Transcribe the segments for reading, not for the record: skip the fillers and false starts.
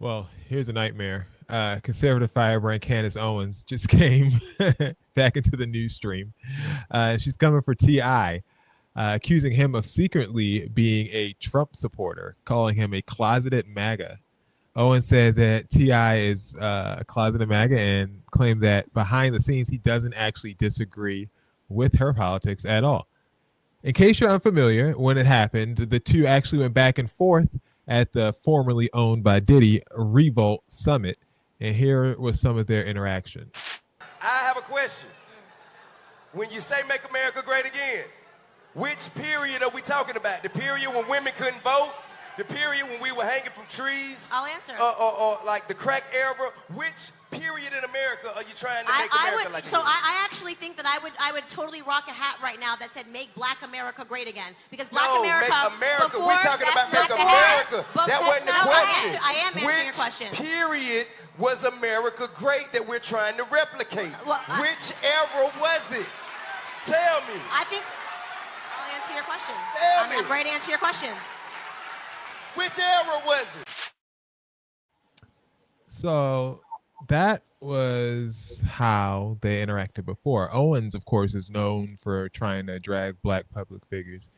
Well, here's a nightmare. Conservative firebrand Candace Owens just came back into the news stream. She's coming for T.I., accusing him of secretly being a Trump supporter, calling him a closeted MAGA. Owen said that T.I. is a closeted MAGA and claimed that behind the scenes he doesn't actually disagree with her politics at all. In case you're unfamiliar, when it happened, the two actually went back and forth at the formerly owned by Diddy Revolt Summit. And here was some of their interaction. I have a question. When you say make America great again, which period are we talking about? The period when women couldn't vote? The period when we were hanging from trees? I'll answer. Or like the crack era? Which period in America are you trying to make America like So I actually think that I would totally rock a hat right now that said make Black America great again. Because Black America... make America. Before, We're talking about make America. That wasn't the question. I am answering your question. Which period was America great that we're trying to replicate? Well, which era was it? Tell me. I think... I'll answer your question. I'm ready to answer your question. Which era was it? So that was how they interacted before. Owens, of course, is known for trying to drag Black public figures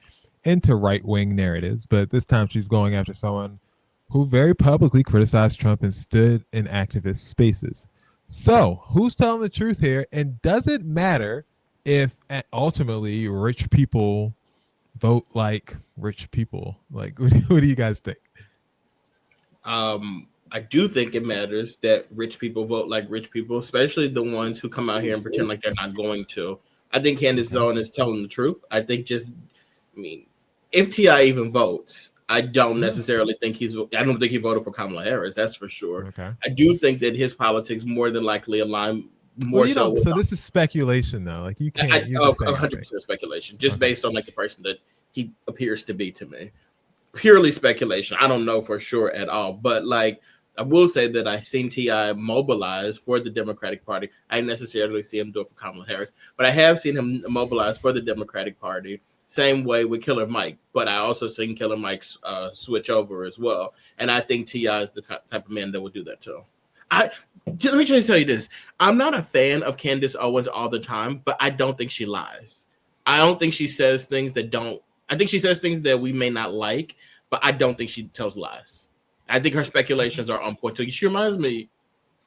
into right-wing narratives, but this time she's going after someone who very publicly criticized Trump and stood in activist spaces. So who's telling the truth here? And does it matter if ultimately rich people vote like rich people? Like, what do you guys think? I do think it matters that rich people vote like rich people, especially the ones who come out here and pretend like they're not going to. I think Candace Owens is telling the truth. I think if T.I. even votes, I don't necessarily think I don't think he voted for Kamala Harris. That's for sure. Okay. I do think that his politics more than likely align more so. So this is speculation, though. Like you can't. 100% speculation, just based on like the person that he appears to be to me. Purely speculation. I don't know for sure at all, but like I will say that I've seen T.I. mobilize for the Democratic Party. I didn't necessarily see him do it for Kamala Harris, but I have seen him mobilize for the Democratic Party. Same way with Killer Mike, but I also seen Killer Mike switch over as well. And I think T.I. is the type of man that would do that too. Let me just tell you this. I'm not a fan of Candace Owens all the time, but I don't think she lies. I don't think she says things I think she says things that we may not like, but I don't think she tells lies. I think her speculations are on point too. She reminds me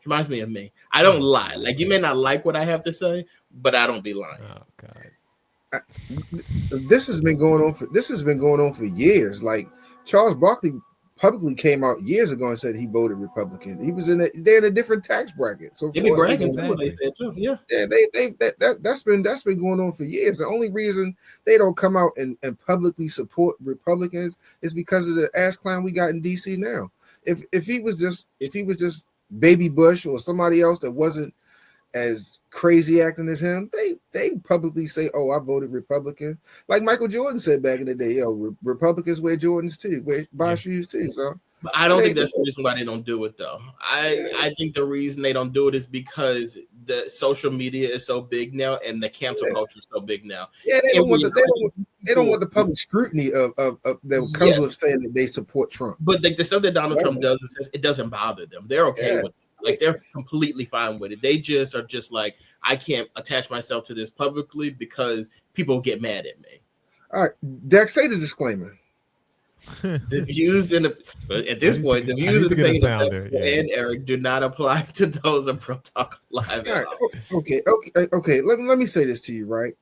of me. I don't lie. Like you may not like what I have to say, but I don't be lying. Oh God. This has been going on for years. Like Charles Barkley publicly came out years ago and said he voted Republican. He was they're in a different tax bracket. So they be bragging too. They said too. Yeah. That's been going on for years. The only reason they don't come out and publicly support Republicans is because of the ass clown we got in DC now. If he was just Baby Bush or somebody else that wasn't as crazy acting as him, they publicly say, "Oh, I voted Republican." Like Michael Jordan said back in the day, "Yo, Republicans wear Jordans too, buy shoes too." So, but I don't think that's the reason why they don't do it, though. I think the reason they don't do it is because the social media is so big now, and the cancel culture is so big now. Yeah, they don't want the public scrutiny of that comes with saying that they support Trump. But the stuff that Donald Trump does, it doesn't bother them. They're okay with it. Like they're completely fine with it. They just are just like, I can't attach myself to this publicly because people get mad at me. All right, Dex, say the disclaimer. The views at this point, the views of the opinions of Dexter and Eric do not apply to those of BroTalk Live. Right. Okay. Let me say this to you, right?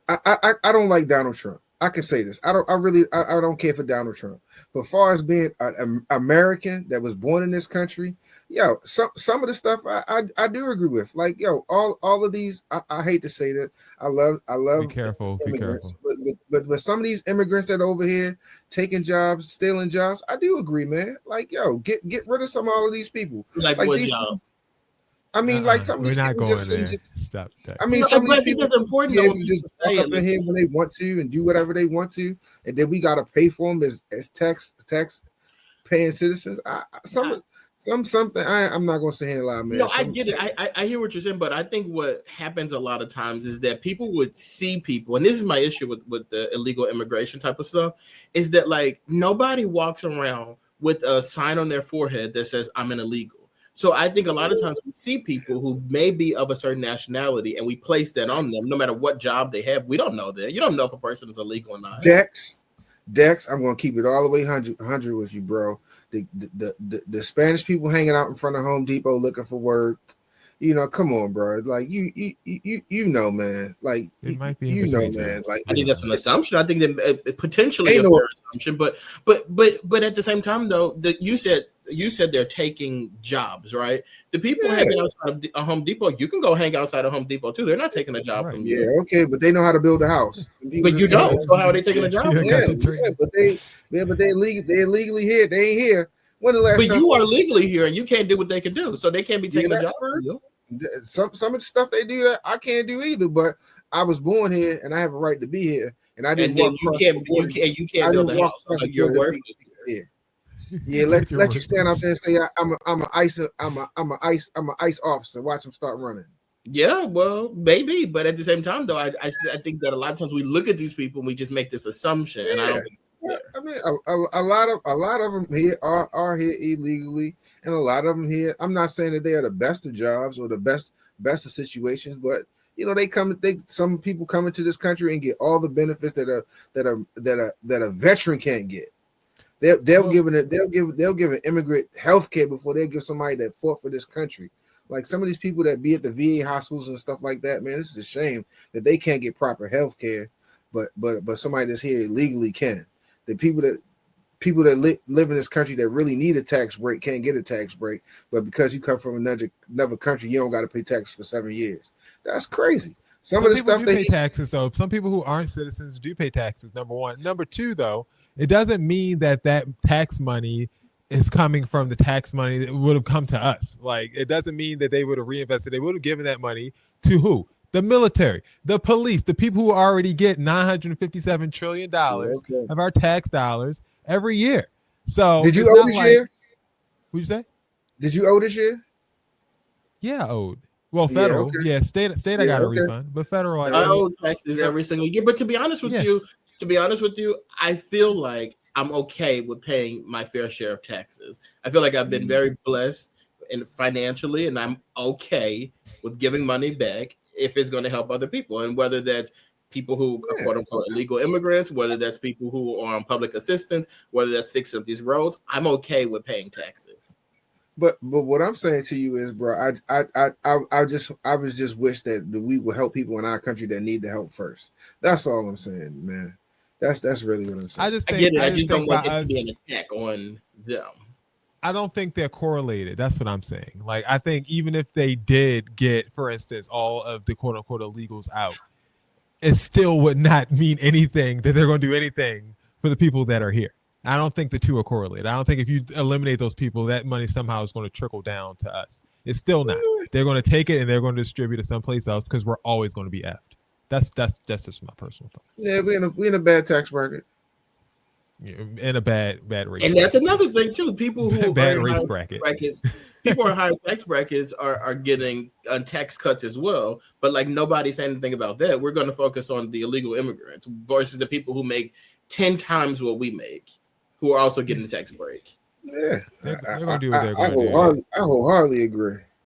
I don't like Donald Trump. I can say this. I don't care for Donald Trump. But as far as being an American that was born in this country, some of the stuff I do agree with. Like, all of these, I hate to say that. I love be careful, immigrants. But some of these immigrants that are over here taking jobs, stealing jobs, I do agree, man. Like, get rid of all of these people. Like what jobs? I mean, like some of these people Stop that. I mean, some of these people that's important. Though, just walk up in here when they want to and do whatever they want to, and then we gotta pay for them as tax paying citizens. Something. I'm not gonna say here a lot, man. No, I get it. I hear what you're saying, but I think what happens a lot of times is that people would see people, and this is my issue with the illegal immigration type of stuff, is that like nobody walks around with a sign on their forehead that says, I'm an illegal. So I think a lot of times we see people who may be of a certain nationality and we place that on them, no matter what job they have. We don't know that. You don't know if a person is illegal or not. Dex, I'm going to keep it all the way 100 with you, bro. The Spanish people hanging out in front of Home Depot looking for work. You know, come on, bro. Like you know, man. Like It might be you know, man. Like I think that's an assumption. I think that potentially a fair assumption, but at the same time, though, that you said they're taking jobs, right? The people hanging outside of a Home Depot, you can go hang outside of Home Depot too. They're not taking a job from you. Yeah, okay, but they know how to build a house. But you don't. So how are they taking a job? But they illegally here. They ain't here. When the last but time you are legally here, and you can't do what they can do, so they can't be taking a job from you. Some of the stuff they do that I can't do either. But I was born here, and I have a right to be here, and I didn't. And you can't build a house. So you're worth it. Yeah, let you stand out there and say I'm an ice officer. Watch them start running. Yeah, well, maybe, but at the same time, though, I think that a lot of times we look at these people and we just make this assumption, and I don't. I mean, a lot of them here are here illegally, and a lot of them here. I'm not saying that they are the best of jobs or the best of situations, but you know, some people come into this country and get all the benefits that a veteran can't get. They'll give an immigrant health care before they give somebody that fought for this country. Like some of these people that be at the VA hospitals and stuff like that, man, this is a shame that they can't get proper health care, but somebody that's here illegally can. The people that live in this country that really need a tax break can't get a tax break, but because you come from another country, you don't got to pay tax for 7 years. That's crazy. Some of the people stuff do pay taxes, though. Some people who aren't citizens do pay taxes. Number one. Number two, though, it doesn't mean that tax money is coming from the tax money that would have come to us. Like, it doesn't mean that they would have reinvested. They would have given that money to who? The military, the police, the people who already get $957 trillion of our tax dollars every year. So did you owe this year? What'd you say? Did you owe this year? Yeah, I owed. Well, federal. Yeah, state I got a refund, but federal I owe taxes every single year. But to be honest with you, I feel like I'm okay with paying my fair share of taxes. I feel like I've been very blessed financially, and I'm okay with giving money back if it's going to help other people, and whether that's people who are quote unquote illegal immigrants, whether that's people who are on public assistance, whether that's fixing up these roads, I'm okay with paying taxes. But what I'm saying to you is, bro, I just wish that we would help people in our country that need the help first. That's all I'm saying, man. That's really what I'm saying. I just don't want it to be an attack on them. I don't think they're correlated. That's what I'm saying. Like, I think even if they did get, for instance, all of the quote unquote illegals out, it still would not mean anything that they're going to do anything for the people that are here. I don't think the two are correlated. I don't think if you eliminate those people, that money somehow is going to trickle down to us. It's still not. They're going to take it and they're going to distribute it someplace else because we're always going to be effed. That's just my personal thought. Yeah, we're in a bad tax bracket. In a bad race. And that's another thing too. People who bad race brackets, people in higher tax brackets are getting tax cuts as well. But like nobody's saying anything about that. We're going to focus on the illegal immigrants versus the people who make 10 times what we make, who are also getting the tax break. Yeah, they're going to do what they're going to do. I wholeheartedly agree.